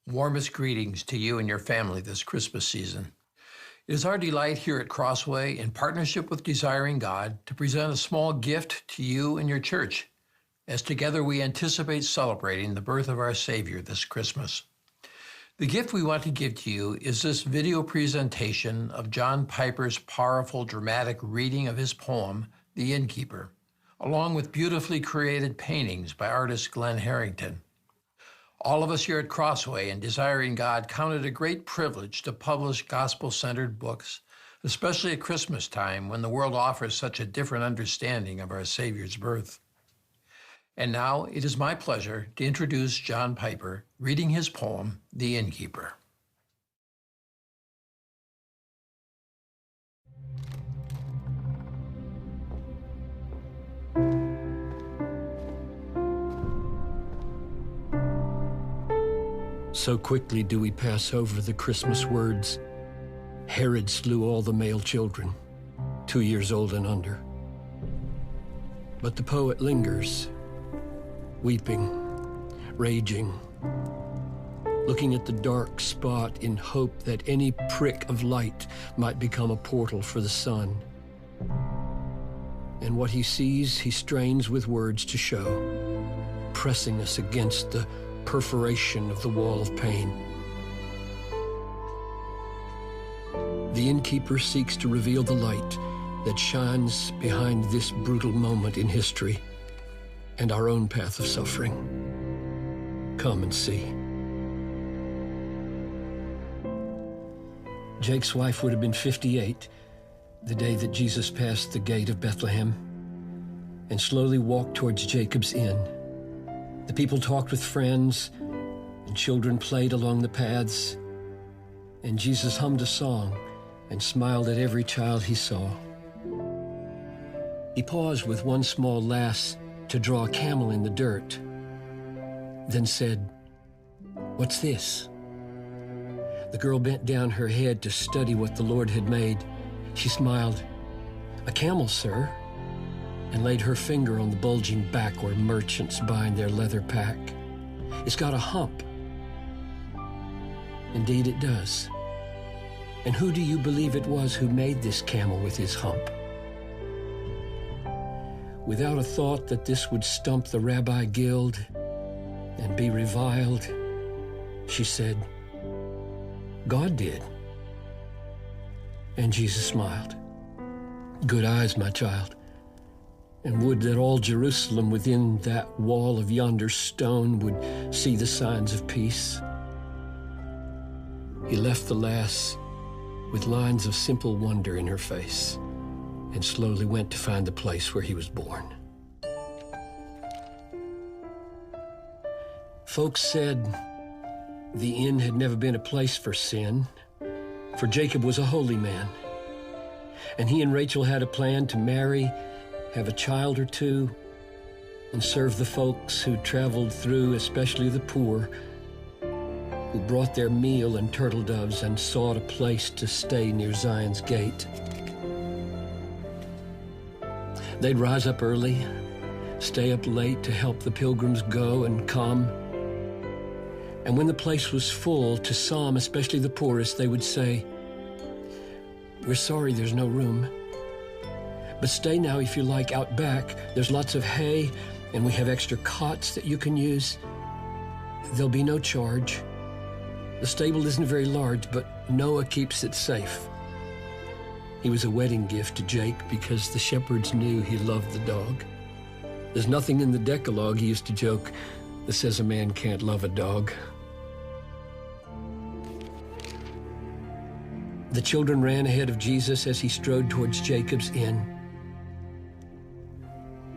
Warmest greetings to you and your family this Christmas season. It is our delight here at Crossway, in partnership with Desiring God, to present a small gift to you and your church, as together we anticipate celebrating the birth of our Savior this Christmas. The gift we want to give to you is this video presentation of John Piper's powerful, dramatic reading of his poem, The Innkeeper, along with beautifully created paintings by artist Glenn Harrington. All of us here at Crossway and Desiring God count it a great privilege to publish gospel-centered books, especially at Christmas time when the world offers such a different understanding of our Savior's birth. And now it is my pleasure to introduce John Piper reading his poem, The Innkeeper. So quickly do we pass over the Christmas words. Herod slew all the male children, 2 years old and under. But the poet lingers, weeping, raging, looking at the dark spot in hope that any prick of light might become a portal for the sun. And what he sees, he strains with words to show, pressing us against the perforation of the wall of pain. The innkeeper seeks to reveal the light that shines behind this brutal moment in history and our own path of suffering. Come and see. Jake's wife would have been 58 the day that Jesus passed the gate of Bethlehem and slowly walked towards Jacob's inn. The people talked with friends, and children played along the paths, and Jesus hummed a song and smiled at every child he saw. He paused with one small lass to draw a camel in the dirt, then said, "What's this?" The girl bent down her head to study what the Lord had made. She smiled. "A camel, sir," and laid her finger on the bulging back where merchants bind their leather pack. "It's got a hump." Indeed it does. And who do you believe it was who made this camel with his hump? Without a thought that this would stump the Rabbi Guild and be reviled, she said, "God did." And Jesus smiled. "Good eyes, my child. And would that all Jerusalem within that wall of yonder stone would see the signs of peace." He left the lass with lines of simple wonder in her face and slowly went to find the place where he was born. Folks said the inn had never been a place for sin, for Jacob was a holy man, and he and Rachel had a plan to marry, have a child or two, and serve the folks who traveled through, especially the poor, who brought their meal and turtle doves and sought a place to stay near Zion's gate. They'd rise up early, stay up late to help the pilgrims go and come. And when the place was full, to some, especially the poorest, they would say, "We're sorry there's no room. But stay now if you like out back. There's lots of hay, and we have extra cots that you can use. There'll be no charge. The stable isn't very large, but Noah keeps it safe." He was a wedding gift to Jake because the shepherds knew he loved the dog. There's nothing in the Decalogue, he used to joke, that says a man can't love a dog. The children ran ahead of Jesus as he strode towards Jacob's inn.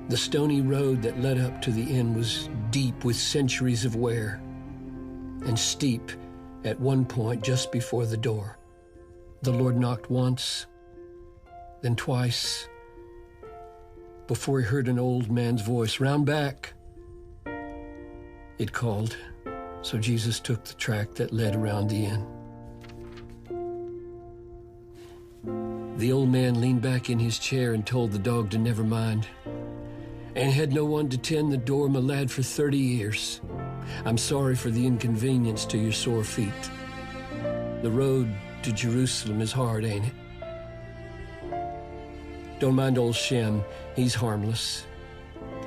The stony road that led up to the inn was deep with centuries of wear and steep at one point just before the door. The Lord knocked once, then twice, before he heard an old man's voice, "Round back." It called, so Jesus took the track that led around the inn. The old man leaned back in his chair and told the dog to never mind, and had no one to tend the door, my lad, for 30 years. I'm sorry for the inconvenience to your sore feet. The road to Jerusalem is hard, ain't it? Don't mind old Shem. He's harmless,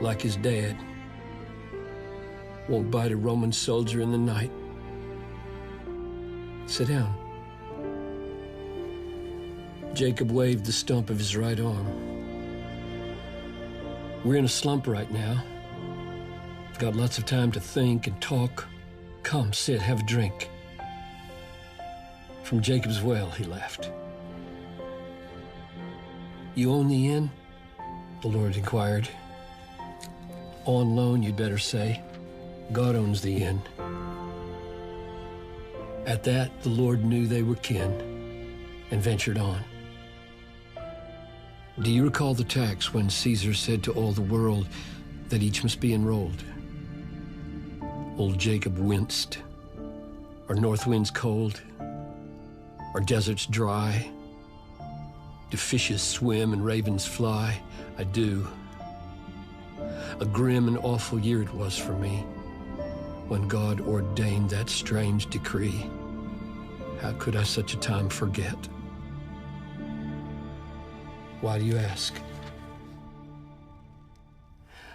like his dad. Won't bite a Roman soldier in the night. Sit down. Jacob waved the stump of his right arm. We're in a slump right now. Got lots of time to think and talk. Come, sit, have a drink. From Jacob's well, he laughed. You own the inn? The Lord inquired. On loan, you'd better say. God owns the inn. At that, the Lord knew they were kin and ventured on. Do you recall the tax when Caesar said to all the world that each must be enrolled? Old Jacob winced. Are north winds cold? Are deserts dry? Do fishes swim and ravens fly? I do. A grim and awful year it was for me when God ordained that strange decree. How could I such a time forget? Why do you ask?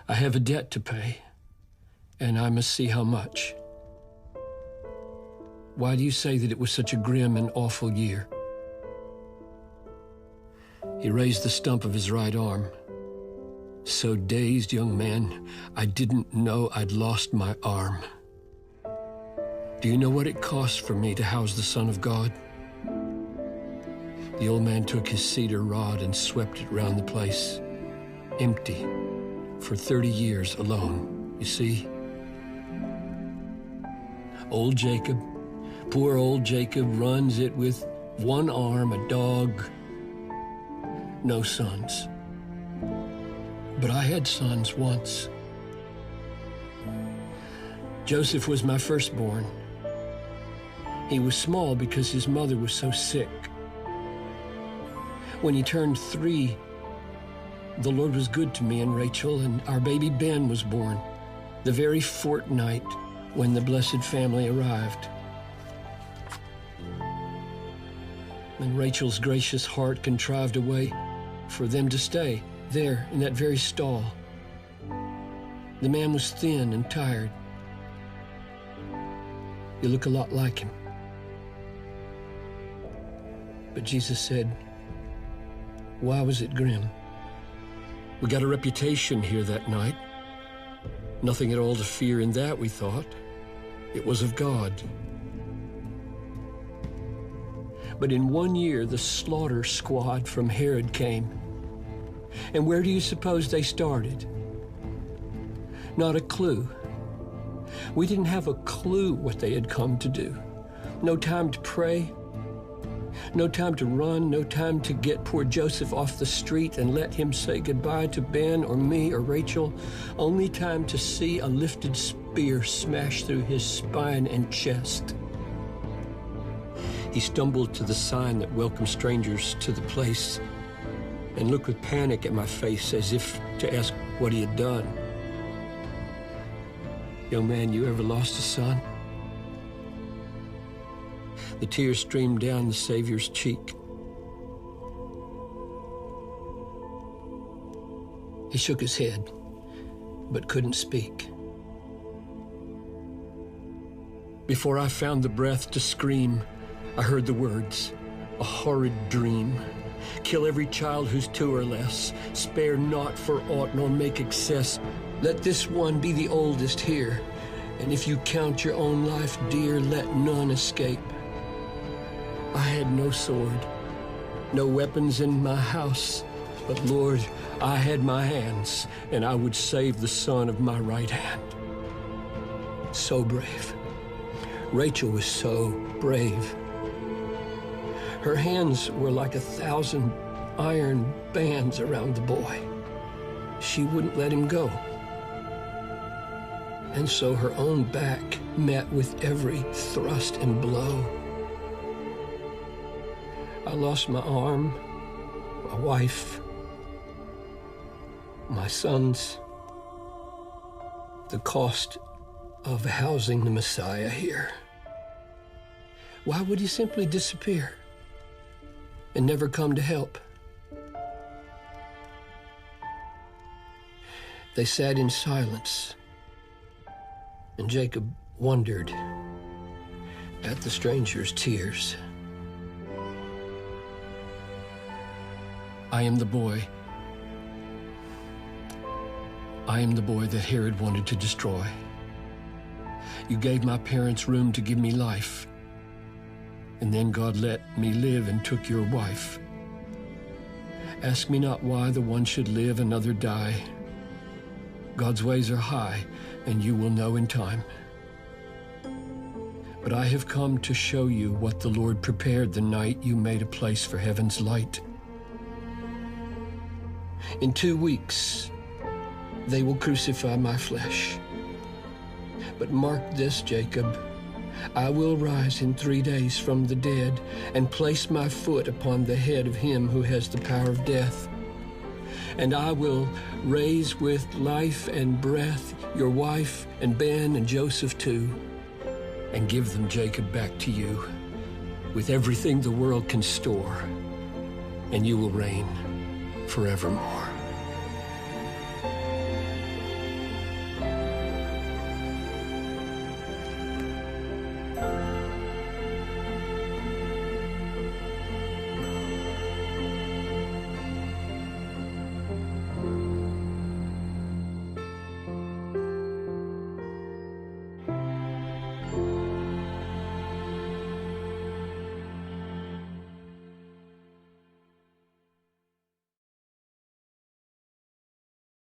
I have a debt to pay, and I must see how much. Why do you say that it was such a grim and awful year? He raised the stump of his right arm. So dazed, young man, I didn't know I'd lost my arm. Do you know what it cost for me to house the Son of God? The old man took his cedar rod and swept it round the place, empty, for 30 years alone, you see? Old Jacob, poor old Jacob, runs it with one arm, a dog, no sons. But I had sons once. Joseph was my firstborn. He was small because his mother was so sick. When he turned 3, the Lord was good to me and Rachel, and our baby Ben was born, the very fortnight when the blessed family arrived. And Rachel's gracious heart contrived a way for them to stay there in that very stall. The man was thin and tired. You look a lot like him. But Jesus said, why was it grim? We got a reputation here that night. Nothing at all to fear in that, we thought. It was of God. But in 1 year, the slaughter squad from Herod came. And where do you suppose they started? Not a clue. We didn't have a clue what they had come to do. No time to pray. No time to run, no time to get poor Joseph off the street and let him say goodbye to Ben or me or Rachel. Only time to see a lifted spear smash through his spine and chest. He stumbled to the sign that welcomed strangers to the place and looked with panic at my face as if to ask what he had done. Young man, you ever lost a son? The tears streamed down the Savior's cheek. He shook his head, but couldn't speak. Before I found the breath to scream, I heard the words, a horrid dream. Kill every child who's 2 or less. Spare not for aught, nor make excess. Let this one be the oldest here. And if you count your own life dear, let none escape. I had no sword, no weapons in my house, but Lord, I had my hands, and I would save the son of my right hand. So brave. Rachel was so brave. Her hands were like 1,000 iron bands around the boy. She wouldn't let him go. And so her own back met with every thrust and blow. I lost my arm, my wife, my sons. The cost of housing the Messiah here. Why would he simply disappear and never come to help? They sat in silence, and Jacob wondered at the stranger's tears. I am the boy. I am the boy that Herod wanted to destroy. You gave my parents room to give me life, and then God let me live and took your wife. Ask me not why the one should live, another die. God's ways are high, and you will know in time. But I have come to show you what the Lord prepared the night you made a place for heaven's light. In 2 weeks, they will crucify my flesh. But mark this, Jacob, I will rise in 3 days from the dead and place my foot upon the head of him who has the power of death. And I will raise with life and breath your wife and Ben and Joseph too, and give them, Jacob, back to you with everything the world can store, and you will reign forevermore.